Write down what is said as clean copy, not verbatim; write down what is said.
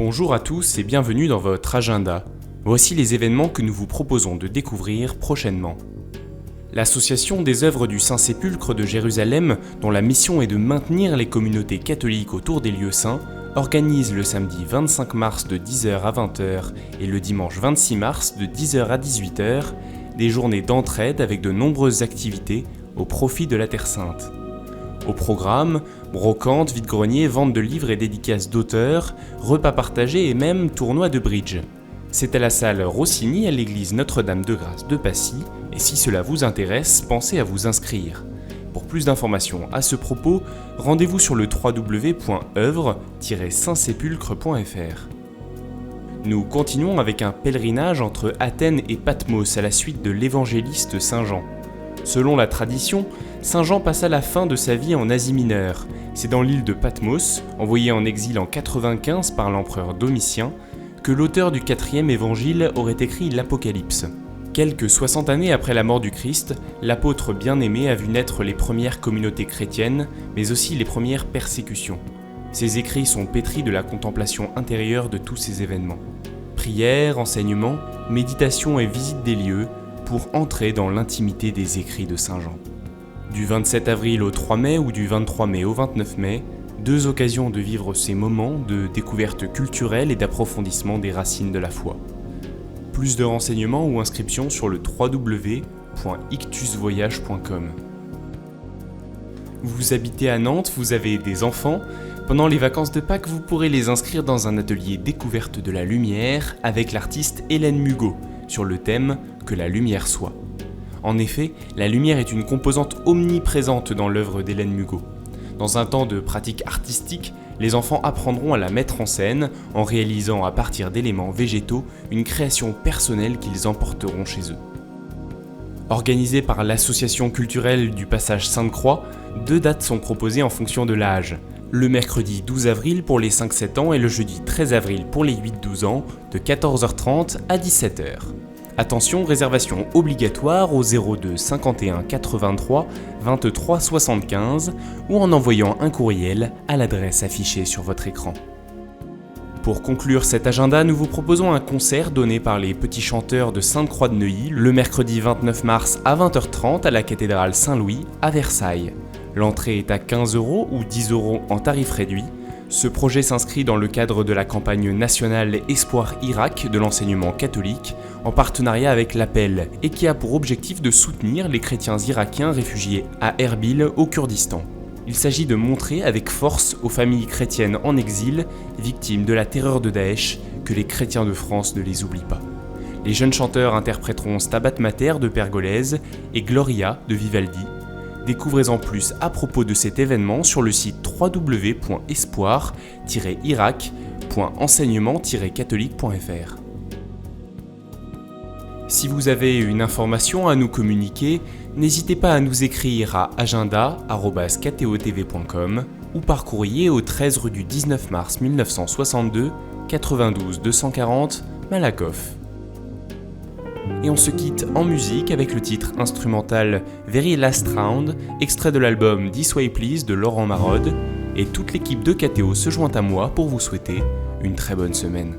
Bonjour à tous et bienvenue dans votre agenda. Voici les événements que nous vous proposons de découvrir prochainement. L'Association des œuvres du Saint-Sépulcre de Jérusalem, dont la mission est de maintenir les communautés catholiques autour des lieux saints, organise le samedi 25 mars de 10h à 20h et le dimanche 26 mars de 10h à 18h des journées d'entraide avec de nombreuses activités au profit de la Terre Sainte. Au programme, brocantes, vide-greniers, vente de livres et dédicaces d'auteurs, repas partagés et même tournois de bridge. C'est à la salle Rossini à l'église Notre-Dame-de-Grâce de Passy, et si cela vous intéresse, pensez à vous inscrire. Pour plus d'informations à ce propos, rendez-vous sur le www.oeuvre-saintsépulcre.fr. Nous continuons avec un pèlerinage entre Athènes et Patmos à la suite de l'évangéliste Saint Jean. Selon la tradition, Saint Jean passa la fin de sa vie en Asie mineure. C'est dans l'île de Patmos, envoyé en exil en 95 par l'empereur Domitien, que l'auteur du 4e évangile aurait écrit l'Apocalypse. Quelques 60 années après la mort du Christ, l'apôtre bien-aimé a vu naître les premières communautés chrétiennes, mais aussi les premières persécutions. Ses écrits sont pétris de la contemplation intérieure de tous ces événements. Prières, enseignements, méditation et visite des lieux pour entrer dans l'intimité des écrits de Saint Jean. Du 27 avril au 3 mai ou du 23 mai au 29 mai, deux occasions de vivre ces moments de découverte culturelle et d'approfondissement des racines de la foi. Plus de renseignements ou inscriptions sur le www.ictusvoyage.com. Vous habitez à Nantes, vous avez des enfants. Pendant les vacances de Pâques, vous pourrez les inscrire dans un atelier découverte de la lumière avec l'artiste Hélène Mugot sur le thème « Que la lumière soit ». En effet, la lumière est une composante omniprésente dans l'œuvre d'Hélène Mugot. Dans un temps de pratique artistique, les enfants apprendront à la mettre en scène en réalisant à partir d'éléments végétaux une création personnelle qu'ils emporteront chez eux. Organisée par l'association culturelle du Passage Sainte-Croix, deux dates sont proposées en fonction de l'âge. Le mercredi 12 avril pour les 5-7 ans et le jeudi 13 avril pour les 8-12 ans, de 14h30 à 17h. Attention, réservation obligatoire au 02 51 83 23 75 ou en envoyant un courriel à l'adresse affichée sur votre écran. Pour conclure cet agenda, nous vous proposons un concert donné par les Petits Chanteurs de Sainte-Croix de Neuilly le mercredi 29 mars à 20h30 à la cathédrale Saint-Louis à Versailles. L'entrée est à 15 € ou 10 € en tarif réduit. Ce projet s'inscrit dans le cadre de la campagne nationale Espoir Irak de l'enseignement catholique, en partenariat avec l'Appel, et qui a pour objectif de soutenir les chrétiens irakiens réfugiés à Erbil au Kurdistan. Il s'agit de montrer avec force aux familles chrétiennes en exil, victimes de la terreur de Daesh, que les chrétiens de France ne les oublient pas. Les jeunes chanteurs interpréteront Stabat Mater de Pergolèse et Gloria de Vivaldi. Découvrez-en plus à propos de cet événement sur le site www.espoir-irak.enseignement-catholique.fr. Si vous avez une information à nous communiquer, n'hésitez pas à nous écrire à agenda@ktotv.com ou par courrier au 13 rue du 19 mars 1962, 92 240, Malakoff. Et on se quitte en musique avec le titre instrumental Very Last Round, extrait de l'album This Way Please de Laurent Marode, et toute l'équipe de KTO se joint à moi pour vous souhaiter une très bonne semaine.